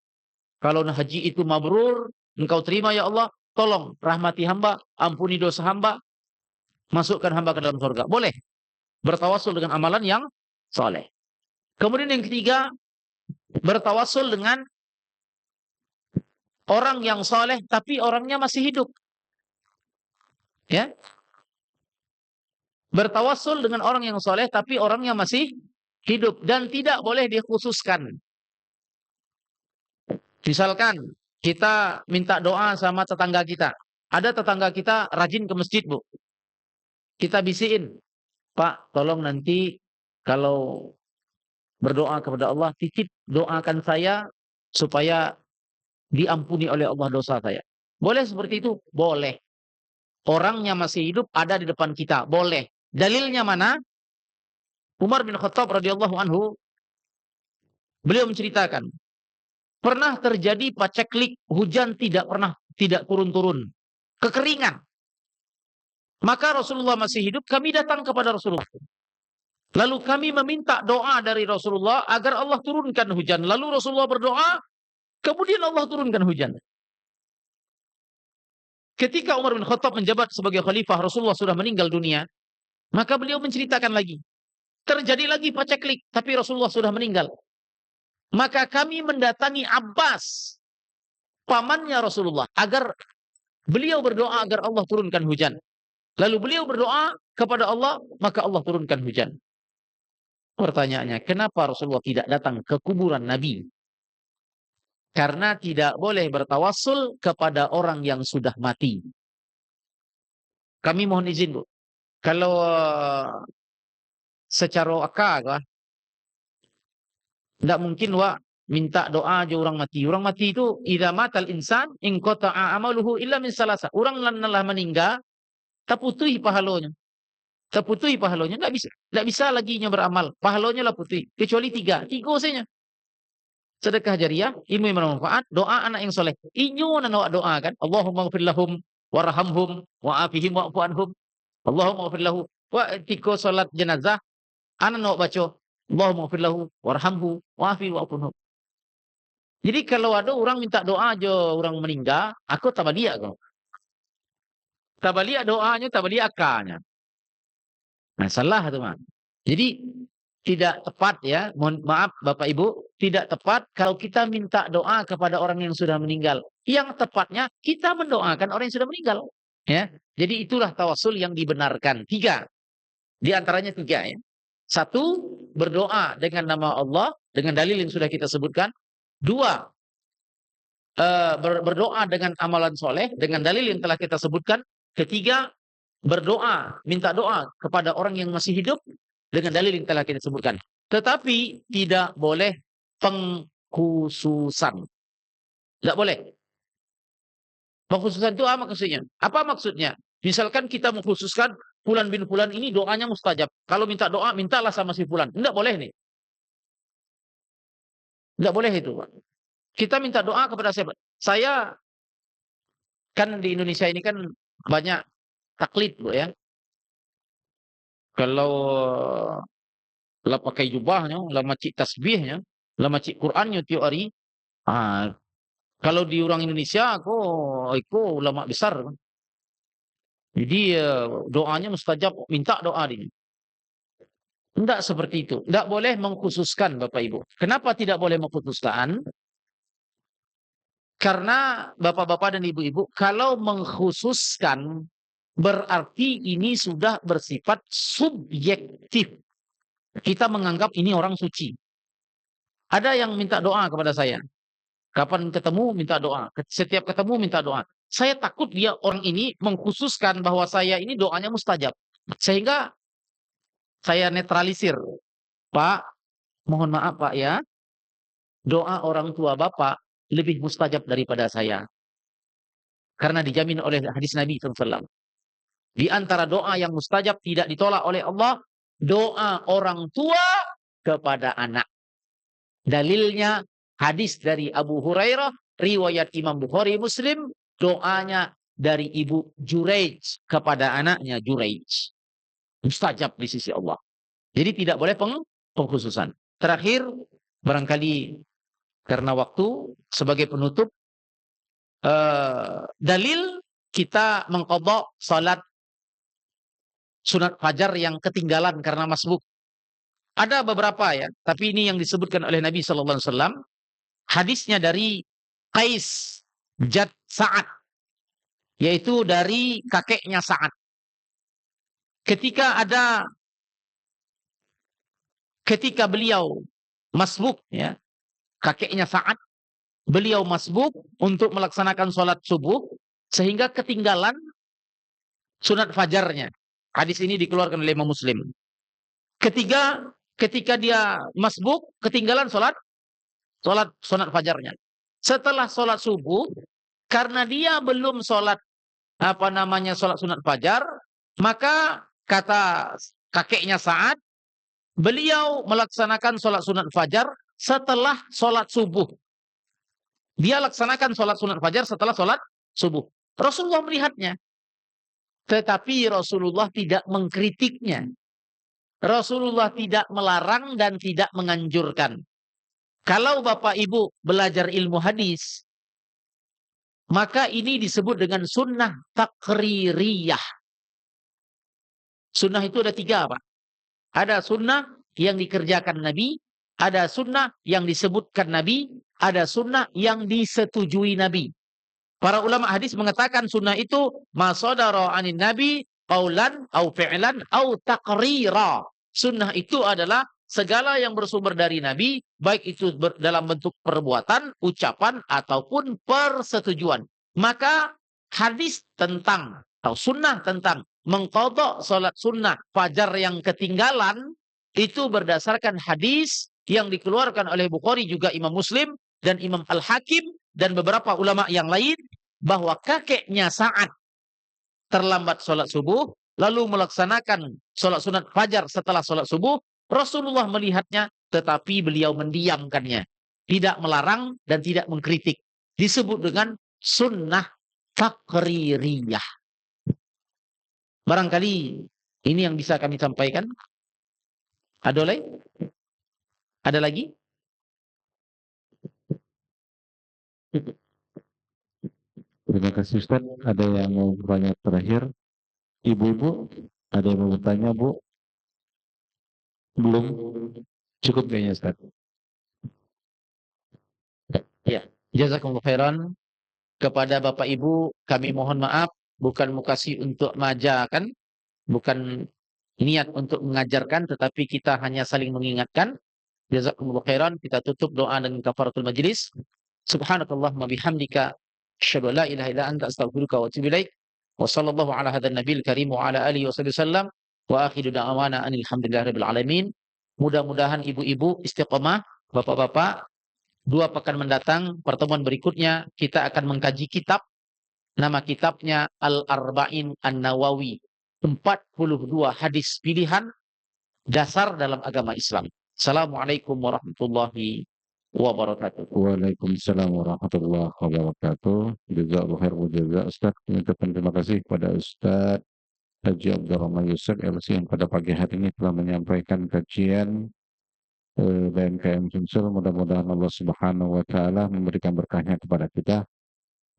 Kalau haji itu mabrur, Engkau terima ya Allah, tolong rahmati hamba, ampuni dosa hamba, masukkan hamba ke dalam surga. Boleh bertawassul dengan amalan yang soleh. Kemudian yang ketiga, bertawassul dengan orang yang soleh tapi orangnya masih hidup. Ya, bertawassul dengan orang yang soleh tapi orangnya masih hidup dan tidak boleh dikhususkan. Misalkan kita minta doa sama tetangga kita. Ada tetangga kita rajin ke masjid, Bu. Kita bisiin, Pak, tolong nanti kalau berdoa kepada Allah, titip doakan saya supaya diampuni oleh Allah dosa saya. Boleh seperti itu? Boleh. Orangnya masih hidup, ada di depan kita. Boleh. Dalilnya mana? Umar bin Khattab radhiyallahu anhu, beliau menceritakan, pernah terjadi paceklik, hujan tidak turun-turun, kekeringan. Maka Rasulullah masih hidup, kami datang kepada Rasulullah. Lalu kami meminta doa dari Rasulullah agar Allah turunkan hujan. Lalu Rasulullah berdoa, kemudian Allah turunkan hujan. Ketika Umar bin Khattab menjabat sebagai khalifah, Rasulullah sudah meninggal dunia, maka beliau menceritakan lagi. Terjadi lagi paceklik, tapi Rasulullah sudah meninggal. Maka kami mendatangi Abbas, pamannya Rasulullah, agar beliau berdoa agar Allah turunkan hujan. Lalu beliau berdoa kepada Allah, maka Allah turunkan hujan. Pertanyaannya, kenapa Rasulullah tidak datang ke kuburan Nabi? Karena tidak boleh bertawassul kepada orang yang sudah mati. Kami mohon izin, Bu. Kalau secara akal, tidak mungkin minta doa aja orang mati. Orang mati itu idza matal insan in qata'a amaluhu illa min salasa. Orang telah meninggal terputus pahalanya. Terputus pahalanya, enggak bisa lagi beramal. Pahalanya lah putih kecuali tiga saja. Sedekah jariah, ilmu yang bermanfaat, doa anak yang soleh. Inyo na doa kan. Allahumma ighfir lahum warhamhum wa'afihim wa'fu anhum. Allahumma ighfir lahu. Wa tiko salat jenazah anak nak baca Allahumma ighfir lahu warhamhu wa'afi wa'fu anhum. Jadi kalau ada orang minta doa aja orang meninggal, aku tabalia kau. Tabalia doanya, tabalia akalnya. Nah, salah tu, Man. Jadi tidak tepat ya, mohon maaf Bapak Ibu, tidak tepat kalau kita minta doa kepada orang yang sudah meninggal. Yang tepatnya kita mendoakan orang yang sudah meninggal. Ya, jadi itulah tawassul yang dibenarkan. 3, di antaranya 3 ya. 1, berdoa dengan nama Allah dengan dalil yang sudah kita sebutkan. 2, berdoa dengan amalan soleh dengan dalil yang telah kita sebutkan. 3, berdoa, minta doa kepada orang yang masih hidup dengan dalil yang telah kita sebutkan. Tetapi tidak boleh pengkhususan. Tidak boleh. Pengkhususan itu apa maksudnya? Apa maksudnya? Misalkan kita mengkhususkan fulan bin fulan ini doanya mustajab. Kalau minta doa, mintalah sama si fulan. Tidak boleh nih. Tidak boleh itu. Kita minta doa kepada siapa? Saya kan di Indonesia ini kan banyak taklid, Bu ya. Kalau lah pakai jubahnya, lah macik tasbihnya, lah macik Qurannya tiap hari. Kalau di orang Indonesia, aku ulama besar. Jadi doanya mustajab, minta doa dia. Tidak seperti itu. Tidak boleh mengkhususkan Bapak Ibu. Kenapa tidak boleh mengkhususkan? Karena Bapak-bapak dan Ibu-ibu, kalau mengkhususkan berarti ini sudah bersifat subjektif. Kita menganggap ini orang suci. Ada yang minta doa kepada saya. Kapan ketemu minta doa. Setiap ketemu minta doa. Saya takut orang ini mengkhususkan bahwa saya ini doanya mustajab. Sehingga saya netralisir. Pak, mohon maaf Pak ya. Doa orang tua Bapak lebih mustajab daripada saya. Karena dijamin oleh hadis Nabi SAW. Di antara doa yang mustajab tidak ditolak oleh Allah, doa orang tua kepada anak. Dalilnya hadis dari Abu Hurairah, riwayat Imam Bukhari Muslim, doanya dari ibu Juraij kepada anaknya Juraij. Mustajab di sisi Allah. Jadi tidak boleh pengkhususan. Terakhir, barangkali karena waktu, sebagai penutup, dalil kita mengqadha salat sunat fajar yang ketinggalan karena masbuk. Ada beberapa ya, tapi ini yang disebutkan oleh Nabi SAW. Hadisnya dari Qais Jad Sa'ad, yaitu dari kakeknya Sa'ad. Ketika beliau masbuk ya, kakeknya Sa'ad, beliau masbuk untuk melaksanakan sholat subuh sehingga ketinggalan sunat fajarnya. Hadis ini dikeluarkan oleh Imam Muslim. Ketika dia masbuk, ketinggalan sholat sunat fajarnya. Setelah sholat subuh, karena dia belum sholat sholat sunat fajar, maka kata kakeknya Sa'ad, beliau melaksanakan sholat sunat fajar setelah sholat subuh. Dia laksanakan sholat sunat fajar setelah sholat subuh. Rasulullah melihatnya. Tetapi Rasulullah tidak mengkritiknya. Rasulullah tidak melarang dan tidak menganjurkan. Kalau Bapak Ibu belajar ilmu hadis, maka ini disebut dengan sunnah takririyah. Sunnah itu ada 3, Pak. Ada sunnah yang dikerjakan Nabi, ada sunnah yang disebutkan Nabi, ada sunnah yang disetujui Nabi. Para ulama hadis mengatakan sunnah itu ma sadara anin Nabi qaulan au fi'lan au taqrira. Sunnah itu adalah segala yang bersumber dari Nabi, baik itu dalam bentuk perbuatan, ucapan, ataupun persetujuan. Maka hadis tentang atau sunnah tentang mengqadha salat sunnah fajar yang ketinggalan itu berdasarkan hadis yang dikeluarkan oleh Bukhari juga Imam Muslim dan Imam Al-Hakim dan beberapa ulama yang lain, bahwa kakeknya Sa'ad terlambat sholat subuh, lalu melaksanakan sholat sunat fajar setelah sholat subuh. Rasulullah melihatnya, tetapi beliau mendiamkannya, tidak melarang dan tidak mengkritik. Disebut dengan sunnah takririyah. Barangkali ini yang bisa kami sampaikan. Ada lagi? Ada lagi? Terima kasih Ustaz. Ada yang mau bertanya terakhir? Ibu-ibu, ada yang mau bertanya, Bu? Belum? Cukup kayaknya Ustaz. Ya, jazakumullah khairan. Kepada Bapak Ibu, kami mohon maaf, bukan mukasi untuk mengajarkan, bukan niat untuk mengajarkan, tetapi kita hanya saling mengingatkan. Jazakumullah khairan. Kita tutup doa dengan kafaratul majlis. Subhanakallahumma bihamdika asyhadu an la ilaha illa anta astaghfiruka wa atubu ilaik. Wa sallallahu ala hadzal nabiyil karim wa ala alihi wasallam. Wa akhiru da'wana anil hamdulillahirabbil alamin. Mudah-mudahan ibu-ibu istiqomah, bapak-bapak. 2 pekan mendatang, pertemuan berikutnya kita akan mengkaji kitab. Nama kitabnya Al-Arba'in An-Nawawi. 42 hadis pilihan dasar dalam agama Islam. Assalamualaikum warahmatullahi wabarakatuh. Waalaikumsalam warahmatullahi wabarakatuh. Jazakallahu khair wa jazaa Ustaz. Mengucapkan terima kasih kepada Ustaz Haji Abdurrahman Yusuf LC yang pada pagi hari ini telah menyampaikan kajian BMKM Sumsel. Mudah-mudahan Allah Subhanahu wa taala memberikan berkahnya kepada kita.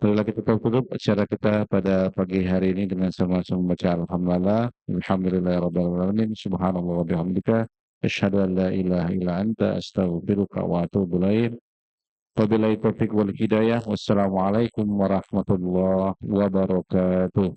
Lalu lagi kita tutup acara kita pada pagi hari ini dengan sama-sama membaca Alhamdulillahirabbil alamin. Subhanallah wa bihamdika asyhadu an la ilaha illa anta astaghfiruka wa atubu ilaik. Wabillahi taufiq wal hidayah. Wassalamualaikum warahmatullahi wabarakatuh.